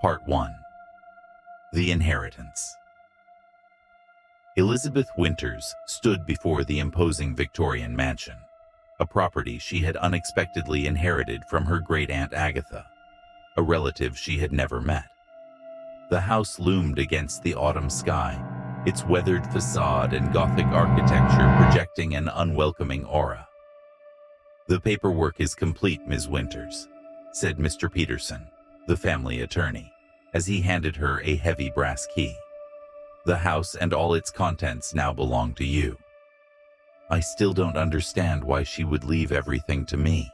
Part 1. The Inheritance. Elizabeth Winters stood before the imposing Victorian mansion, a property she had unexpectedly inherited from her great-aunt Agatha, a relative she had never met. The house loomed against the autumn sky, its weathered facade and Gothic architecture projecting an unwelcoming aura. "The paperwork is complete, Ms. Winters," said Mr. Peterson, the family attorney, as he handed her a heavy brass key. "The house and all its contents now belong to you." "I still don't understand why she would leave everything to me,"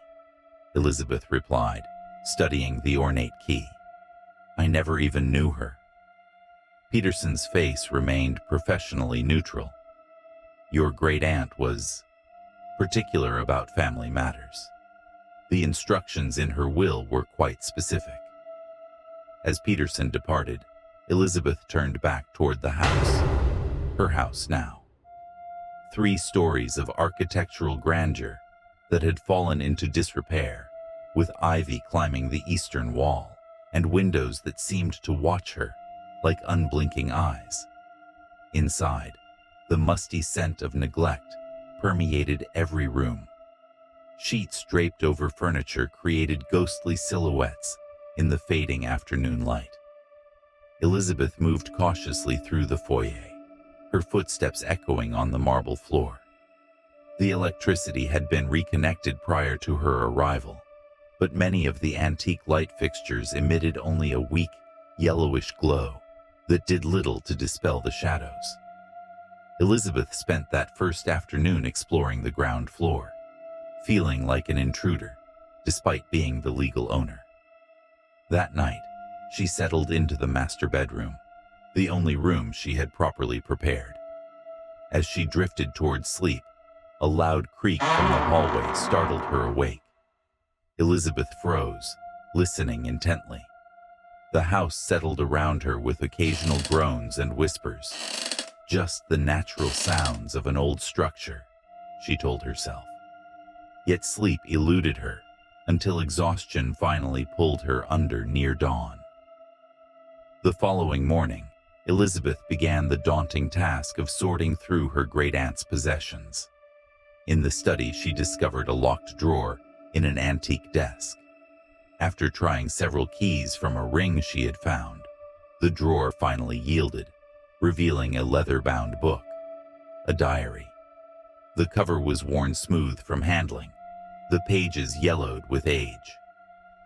Elizabeth replied, studying the ornate key. "I never even knew her." Peterson's face remained professionally neutral. "Your great-aunt was particular about family matters. The instructions in her will were quite specific." As Peterson departed, Elizabeth turned back toward the house, her house now. 3 stories of architectural grandeur that had fallen into disrepair, with ivy climbing the eastern wall and windows that seemed to watch her like unblinking eyes. Inside, the musty scent of neglect permeated every room. Sheets draped over furniture created ghostly silhouettes in the fading afternoon light. Elizabeth moved cautiously through the foyer, her footsteps echoing on the marble floor. The electricity had been reconnected prior to her arrival, but many of the antique light fixtures emitted only a weak, yellowish glow that did little to dispel the shadows. Elizabeth spent that first afternoon exploring the ground floor, feeling like an intruder, despite being the legal owner. That night, she settled into the master bedroom, the only room she had properly prepared. As she drifted toward sleep, a loud creak from the hallway startled her awake. Elizabeth froze, listening intently. The house settled around her with occasional groans and whispers. Just the natural sounds of an old structure, she told herself. Yet sleep eluded her until exhaustion finally pulled her under near dawn. The following morning, Elizabeth began the daunting task of sorting through her great-aunt's possessions. In the study, she discovered a locked drawer in an antique desk. After trying several keys from a ring she had found, the drawer finally yielded, revealing a leather-bound book, a diary. The cover was worn smooth from handling, the pages yellowed with age.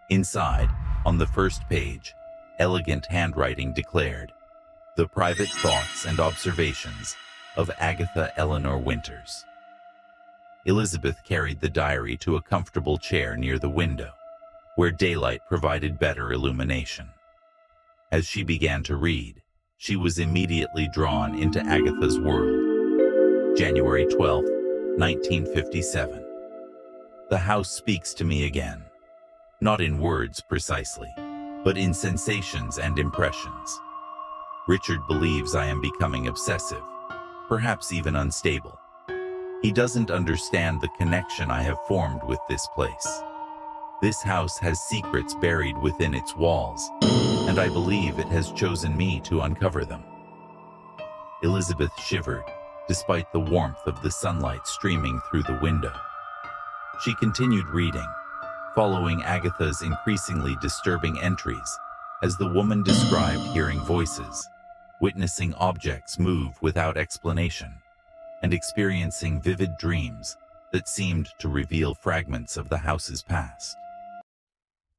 Inside, on the first page, elegant handwriting declared, "The private thoughts and observations of Agatha Eleanor Winters." Elizabeth carried the diary to a comfortable chair near the window, where daylight provided better illumination. As she began to read, she was immediately drawn into Agatha's world. January 12, 1957. "The house speaks to me again, not in words precisely, but in sensations and impressions. Richard believes I am becoming obsessive, perhaps even unstable. He doesn't understand the connection I have formed with this place. This house has secrets buried within its walls, and I believe it has chosen me to uncover them." Elizabeth shivered, despite the warmth of the sunlight streaming through the window. She continued reading, following Agatha's increasingly disturbing entries as the woman described hearing voices, witnessing objects move without explanation, and experiencing vivid dreams that seemed to reveal fragments of the house's past.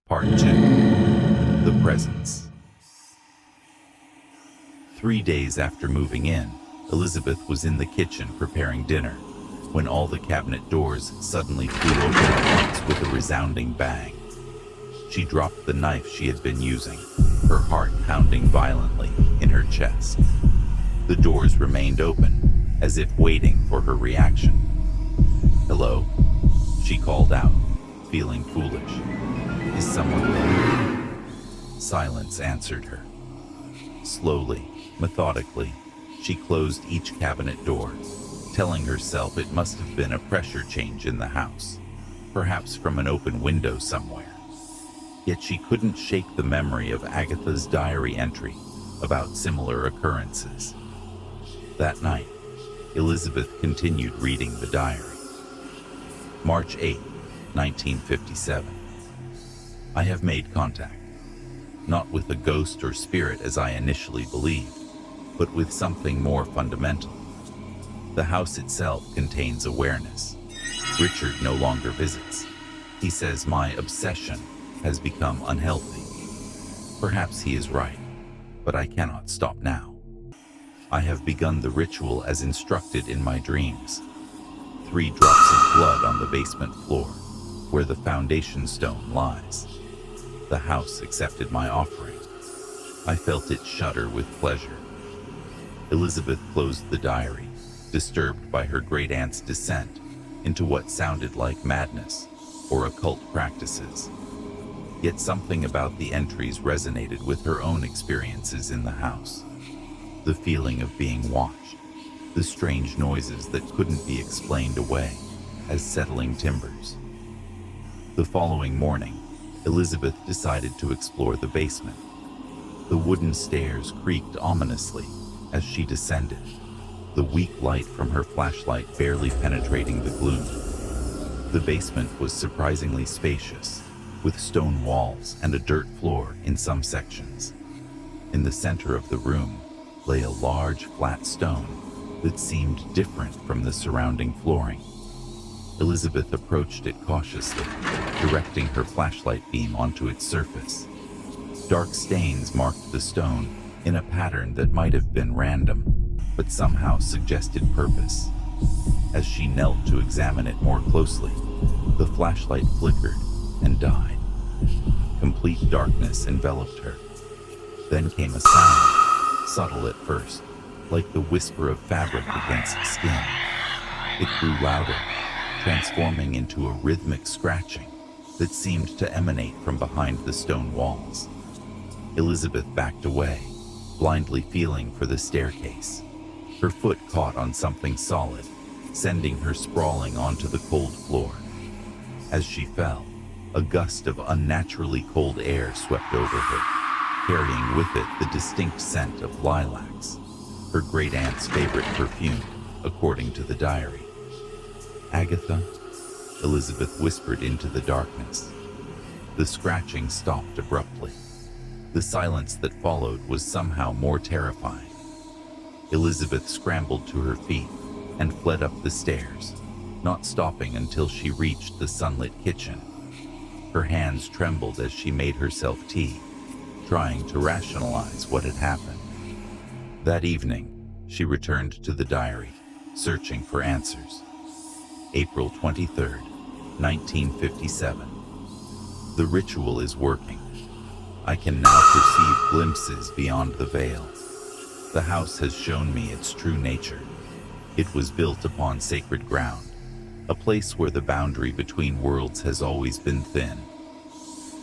Part 2. The Presence. 3 days after moving in, Elizabeth was in the kitchen preparing dinner, when all the cabinet doors suddenly flew open at once with a resounding bang. She dropped the knife she had been using, her heart pounding violently in her chest. The doors remained open, as if waiting for her reaction. "Hello?" she called out, feeling foolish. "Is someone there?" Silence answered her. Slowly, methodically, she closed each cabinet door, telling herself it must have been a pressure change in the house, perhaps from an open window somewhere. Yet she couldn't shake the memory of Agatha's diary entry about similar occurrences. That night, Elizabeth continued reading the diary. March 8, 1957. I have made contact, not with a ghost or spirit as I initially believed, but with something more fundamental. The house itself contains awareness. Richard no longer visits. He says my obsession has become unhealthy. Perhaps he is right, but I cannot stop now. I have begun the ritual as instructed in my dreams. 3 drops of blood on the basement floor, where the foundation stone lies. The house accepted my offering. I felt it shudder with pleasure. Elizabeth closed the diary, disturbed by her great-aunt's descent into what sounded like madness or occult practices. Yet something about the entries resonated with her own experiences in the house. The feeling of being watched, the strange noises that couldn't be explained away as settling timbers. The following morning, Elizabeth decided to explore the basement. The wooden stairs creaked ominously as she descended, the weak light from her flashlight barely penetrating the gloom. The basement was surprisingly spacious, with stone walls and a dirt floor in some sections. In the center of the room lay a large flat stone that seemed different from the surrounding flooring. Elizabeth approached it cautiously, directing her flashlight beam onto its surface. Dark stains marked the stone in a pattern that might have been random, but somehow suggested purpose. As she knelt to examine it more closely, the flashlight flickered and died. Complete darkness enveloped her. Then came a sound, subtle at first, like the whisper of fabric against skin. It grew louder, transforming into a rhythmic scratching that seemed to emanate from behind the stone walls. Elizabeth backed away, blindly feeling for the staircase. Her foot caught on something solid, sending her sprawling onto the cold floor. As she fell, a gust of unnaturally cold air swept over her, carrying with it the distinct scent of lilacs, her great-aunt's favorite perfume, according to the diary. "Agatha?" Elizabeth whispered into the darkness. The scratching stopped abruptly. The silence that followed was somehow more terrifying. Elizabeth scrambled to her feet and fled up the stairs, not stopping until she reached the sunlit kitchen. Her hands trembled as she made herself tea, trying to rationalize what had happened. That evening, she returned to the diary, searching for answers. April 23rd, 1957. The ritual is working. I can now perceive glimpses beyond the veil. The house has shown me its true nature. It was built upon sacred ground, a place where the boundary between worlds has always been thin.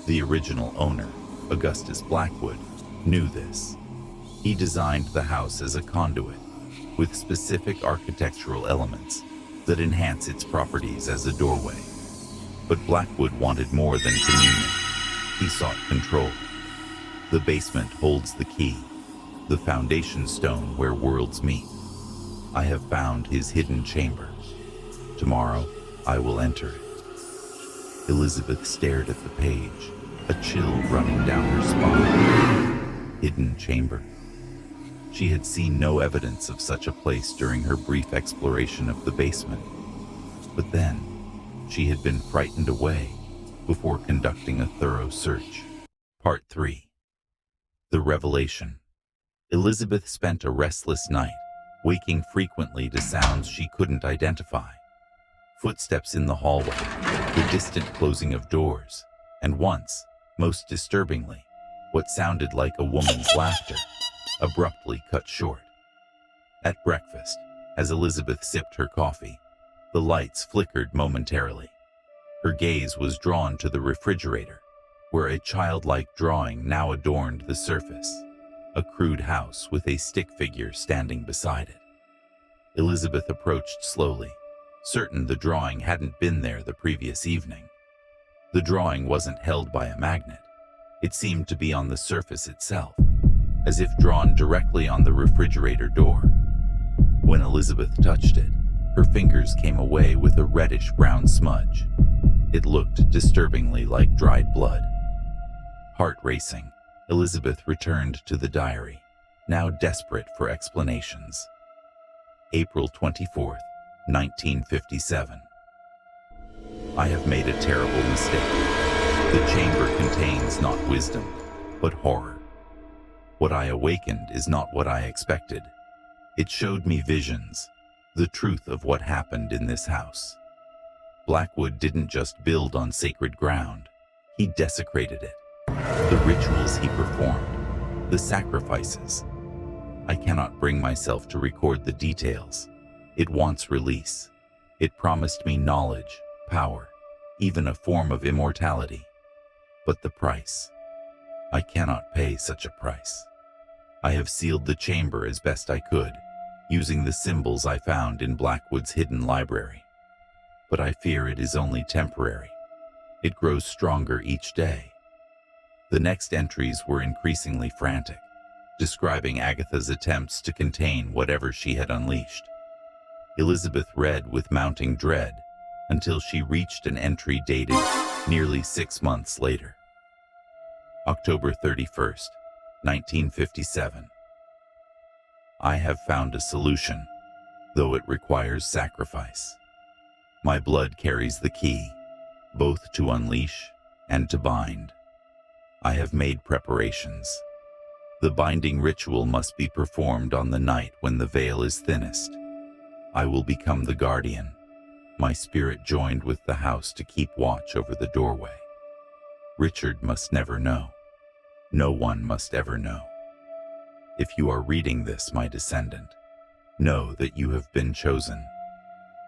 The original owner, Augustus Blackwood, knew this. He designed the house as a conduit, with specific architectural elements that enhance its properties as a doorway. But Blackwood wanted more than communion. He sought control. The basement holds the key, the foundation stone where worlds meet. I have found his hidden chamber. Tomorrow, I will enter it. Elizabeth stared at the page, a chill running down her spine. Hidden chamber. She had seen no evidence of such a place during her brief exploration of the basement. But then, she had been frightened away before conducting a thorough search. Part 3. The Revelation. Elizabeth spent a restless night, waking frequently to sounds she couldn't identify. Footsteps in the hallway, the distant closing of doors, and once, most disturbingly, what sounded like a woman's laughter, abruptly cut short. At breakfast, as Elizabeth sipped her coffee, the lights flickered momentarily. Her gaze was drawn to the refrigerator, where a childlike drawing now adorned the surface, a crude house with a stick figure standing beside it. Elizabeth approached slowly, certain the drawing hadn't been there the previous evening. The drawing wasn't held by a magnet. It seemed to be on the surface itself, as if drawn directly on the refrigerator door. When Elizabeth touched it, her fingers came away with a reddish-brown smudge. It looked disturbingly like dried blood. Heart racing, Elizabeth returned to the diary, now desperate for explanations. April 24th, 1957. I have made a terrible mistake. The chamber contains not wisdom, but horror. What I awakened is not what I expected. It showed me visions, the truth of what happened in this house. Blackwood didn't just build on sacred ground, he desecrated it. The rituals he performed, the sacrifices. I cannot bring myself to record the details. It wants release. It promised me knowledge, power, even a form of immortality. But the price. I cannot pay such a price. I have sealed the chamber as best I could, using the symbols I found in Blackwood's hidden library. But I fear it is only temporary. It grows stronger each day. The next entries were increasingly frantic, describing Agatha's attempts to contain whatever she had unleashed. Elizabeth read with mounting dread until she reached an entry dated nearly 6 months later. October 31st, 1957. I have found a solution, though it requires sacrifice. My blood carries the key, both to unleash and to bind. I have made preparations. The binding ritual must be performed on the night when the veil is thinnest. I will become the guardian, my spirit joined with the house to keep watch over the doorway. Richard must never know. No one must ever know. If you are reading this, my descendant, know that you have been chosen.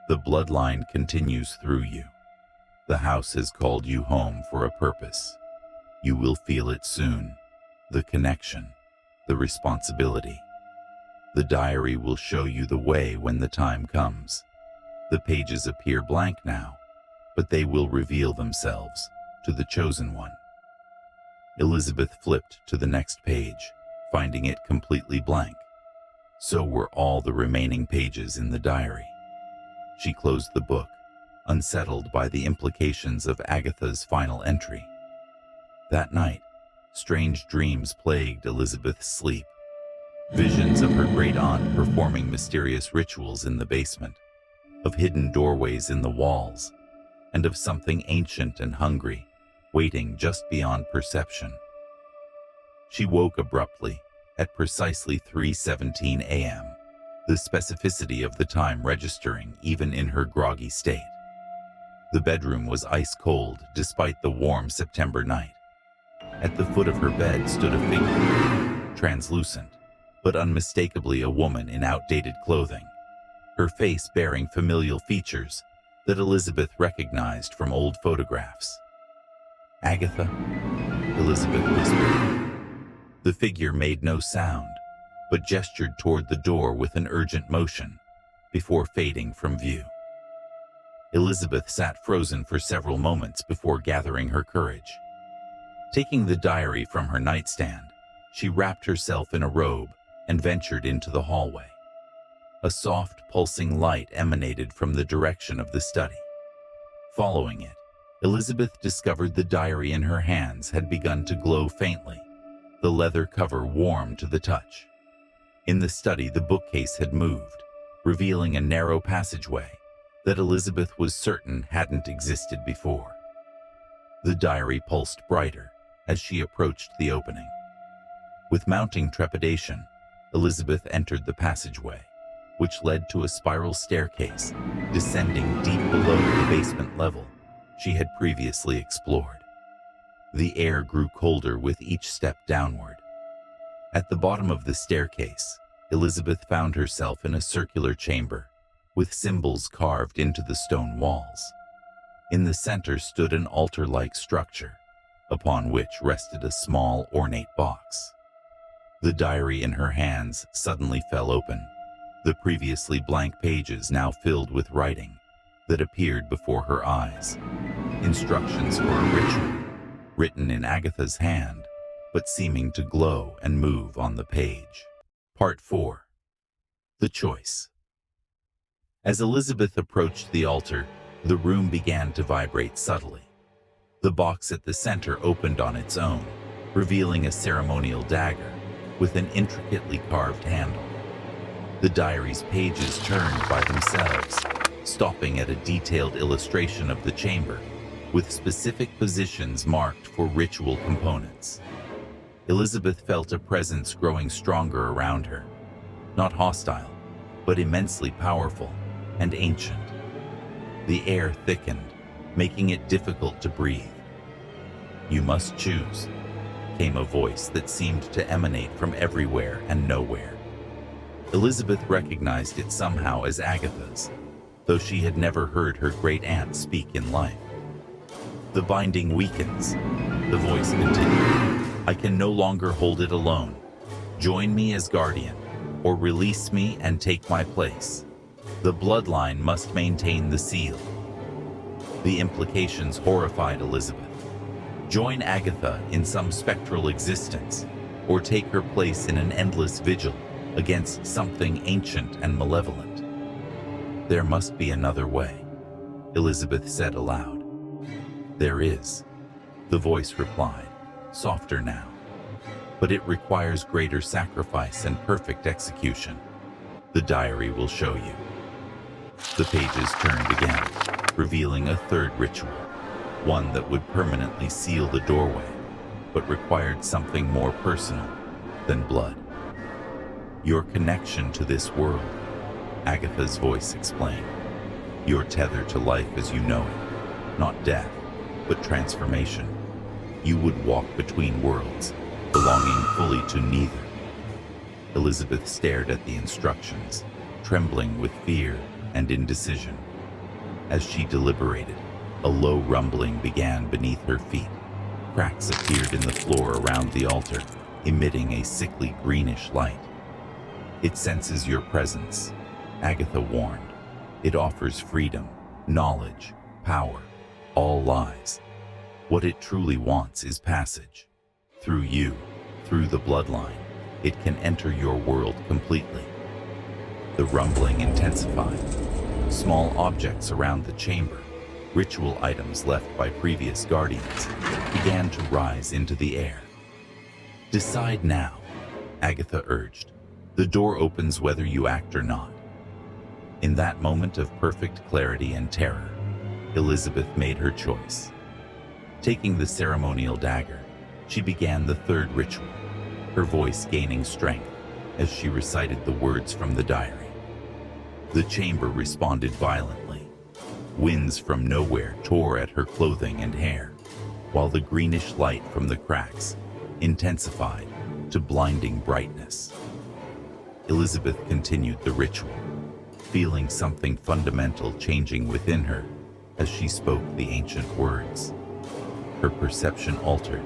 The bloodline continues through you. The house has called you home for a purpose. You will feel it soon, the connection, the responsibility. The diary will show you the way when the time comes. The pages appear blank now, but they will reveal themselves to the chosen one. Elizabeth flipped to the next page, finding it completely blank. So were all the remaining pages in the diary. She closed the book, unsettled by the implications of Agatha's final entry. That night, strange dreams plagued Elizabeth's sleep. Visions of her great-aunt performing mysterious rituals in the basement, of hidden doorways in the walls, and of something ancient and hungry, waiting just beyond perception. She woke abruptly, at precisely 3:17 a.m., the specificity of the time registering even in her groggy state. The bedroom was ice-cold despite the warm September night. At the foot of her bed stood a figure, translucent, but unmistakably a woman in outdated clothing, her face bearing familial features that Elizabeth recognized from old photographs. "Agatha?" Elizabeth whispered. The figure made no sound, but gestured toward the door with an urgent motion, before fading from view. Elizabeth sat frozen for several moments before gathering her courage. Taking the diary from her nightstand, she wrapped herself in a robe and ventured into the hallway. A soft, pulsing light emanated from the direction of the study. Following it, Elizabeth discovered the diary in her hands had begun to glow faintly, the leather cover warm to the touch. In the study, the bookcase had moved, revealing a narrow passageway that Elizabeth was certain hadn't existed before. The diary pulsed brighter as she approached the opening. With mounting trepidation, Elizabeth entered the passageway, which led to a spiral staircase descending deep below the basement level she had previously explored. The air grew colder with each step downward. At the bottom of the staircase, Elizabeth found herself in a circular chamber with symbols carved into the stone walls. In the center stood an altar-like structure, upon which rested a small, ornate box. The diary in her hands suddenly fell open, the previously blank pages now filled with writing that appeared before her eyes. Instructions for a ritual, written in Agatha's hand, but seeming to glow and move on the page. Part 4. The Choice. As Elizabeth approached the altar, the room began to vibrate subtly. The box at the center opened on its own, revealing a ceremonial dagger with an intricately carved handle. The diary's pages turned by themselves, stopping at a detailed illustration of the chamber, with specific positions marked for ritual components. Elizabeth felt a presence growing stronger around her, not hostile, but immensely powerful and ancient. The air thickened, making it difficult to breathe. "You must choose," came a voice that seemed to emanate from everywhere and nowhere. Elizabeth recognized it somehow as Agatha's, though she had never heard her great-aunt speak in life. "The binding weakens," the voice continued. "I can no longer hold it alone. Join me as guardian, or release me and take my place. The bloodline must maintain the seal." The implications horrified Elizabeth. Join Agatha in some spectral existence, or take her place in an endless vigil against something ancient and malevolent. "There must be another way," Elizabeth said aloud. "There is," the voice replied, softer now. "But it requires greater sacrifice and perfect execution. The diary will show you." The pages turned again, revealing a third ritual, one that would permanently seal the doorway, but required something more personal than blood. "Your connection to this world," Agatha's voice explained. "Your tether to life as you know it, not death, but transformation. You would walk between worlds, belonging fully to neither." Elizabeth stared at the instructions, trembling with fear and indecision. As she deliberated, a low rumbling began beneath her feet. Cracks appeared in the floor around the altar, emitting a sickly greenish light. "It senses your presence," Agatha warned. "It offers freedom, knowledge, power, all lies. What it truly wants is passage. Through you, through the bloodline, it can enter your world completely." The rumbling intensified. Small objects around the chamber, ritual items left by previous guardians, began to rise into the air. "Decide now," Agatha urged. "The door opens whether you act or not." In that moment of perfect clarity and terror, Elizabeth made her choice. Taking the ceremonial dagger, she began the third ritual, her voice gaining strength as she recited the words from the diary. The chamber responded violently. Winds from nowhere tore at her clothing and hair, while the greenish light from the cracks intensified to blinding brightness. Elizabeth continued the ritual, feeling something fundamental changing within her as she spoke the ancient words. Her perception altered,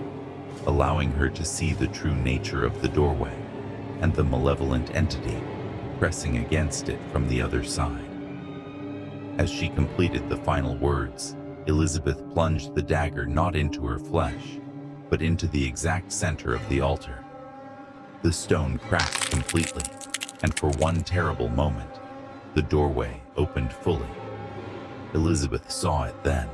allowing her to see the true nature of the doorway and the malevolent entity pressing against it from the other side. As she completed the final words, Elizabeth plunged the dagger not into her flesh, but into the exact center of the altar. The stone cracked completely, and for one terrible moment, the doorway opened fully. Elizabeth saw it then,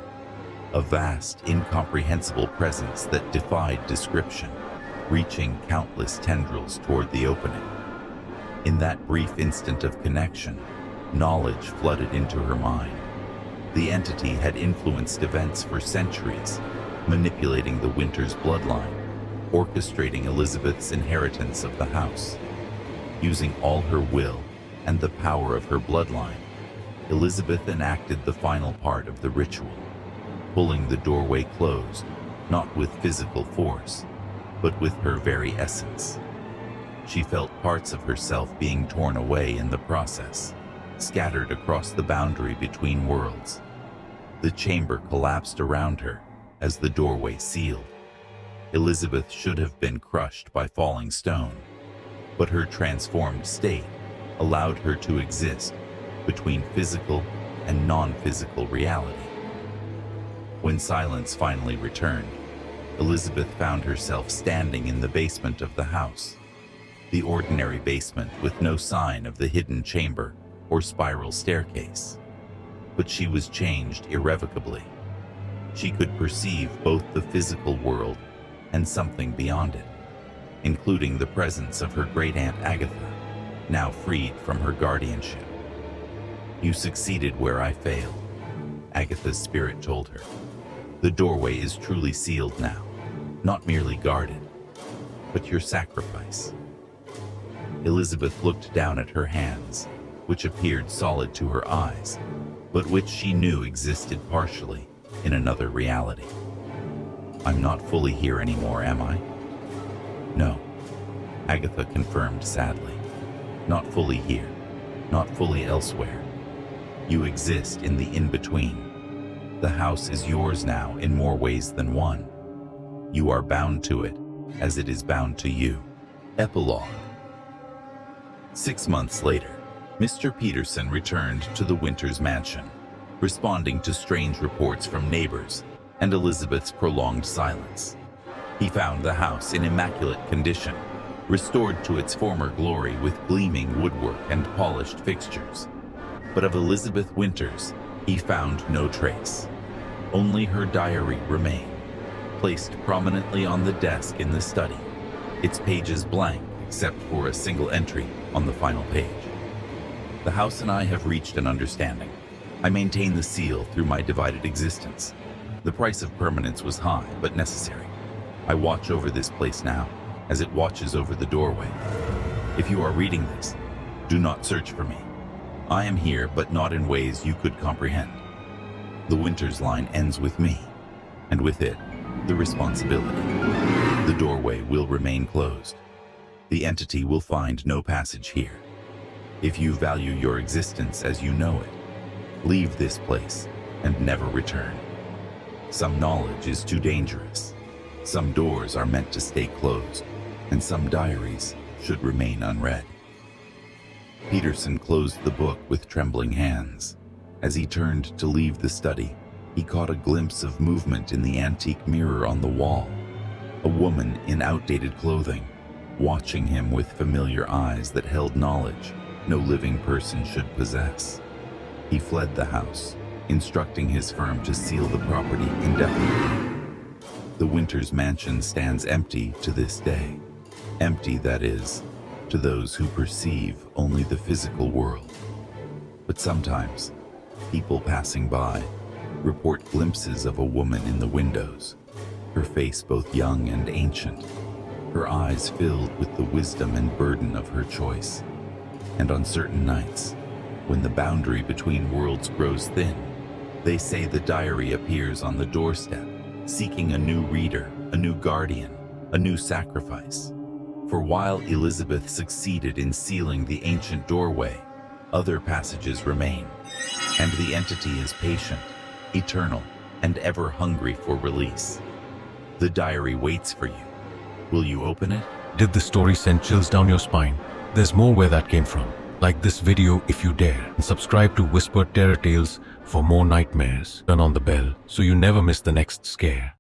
a vast, incomprehensible presence that defied description, reaching countless tendrils toward the opening. In that brief instant of connection, knowledge flooded into her mind. The entity had influenced events for centuries, manipulating the Winters bloodline, orchestrating Elizabeth's inheritance of the house. Using all her will and the power of her bloodline, Elizabeth enacted the final part of the ritual, pulling the doorway closed, not with physical force, but with her very essence. She felt parts of herself being torn away in the process, scattered across the boundary between worlds. The chamber collapsed around her as the doorway sealed. Elizabeth should have been crushed by falling stone, but her transformed state allowed her to exist between physical and non-physical reality. When silence finally returned, Elizabeth found herself standing in the basement of the house. The ordinary basement with no sign of the hidden chamber or spiral staircase. But she was changed irrevocably. She could perceive both the physical world and something beyond it, including the presence of her great-aunt Agatha, now freed from her guardianship. "You succeeded where I failed," Agatha's spirit told her. "The doorway is truly sealed now, not merely guarded, but your sacrifice." Elizabeth looked down at her hands, which appeared solid to her eyes, but which she knew existed partially in another reality. "I'm not fully here anymore, am I?" "No," Agatha confirmed sadly. "Not fully here, not fully elsewhere. You exist in the in-between. The house is yours now in more ways than one. You are bound to it as it is bound to you." Epilogue. 6 months later, Mr. Peterson returned to the Winters mansion, responding to strange reports from neighbors and Elizabeth's prolonged silence. He found the house in immaculate condition, restored to its former glory with gleaming woodwork and polished fixtures. But of Elizabeth Winters, he found no trace. Only her diary remained, placed prominently on the desk in the study, its pages blank except for a single entry on the final page. "The house and I have reached an understanding. I maintain the seal through my divided existence. The price of permanence was high, but necessary. I watch over this place now, as it watches over the doorway. If you are reading this, do not search for me. I am here, but not in ways you could comprehend. The Winters line ends with me, and with it, the responsibility. The doorway will remain closed. The entity will find no passage here. If you value your existence as you know it, leave this place and never return. Some knowledge is too dangerous. Some doors are meant to stay closed, and some diaries should remain unread." Peterson closed the book with trembling hands. As he turned to leave the study, he caught a glimpse of movement in the antique mirror on the wall. A woman in outdated clothing, watching him with familiar eyes that held knowledge no living person should possess. He fled the house, instructing his firm to seal the property indefinitely. The Winters mansion stands empty to this day. Empty, that is, to those who perceive only the physical world. But sometimes, people passing by report glimpses of a woman in the windows, her face both young and ancient, her eyes filled with the wisdom and burden of her choice. And on certain nights, when the boundary between worlds grows thin, they say the diary appears on the doorstep, seeking a new reader, a new guardian, a new sacrifice. For while Elizabeth succeeded in sealing the ancient doorway, other passages remain, and the entity is patient, eternal, and ever hungry for release. The diary waits for you. Will you open it? Did the story send chills down your spine? There's more where that came from. Like this video if you dare, and subscribe to Whispered Terror Tales for more nightmares. Turn on the bell so you never miss the next scare.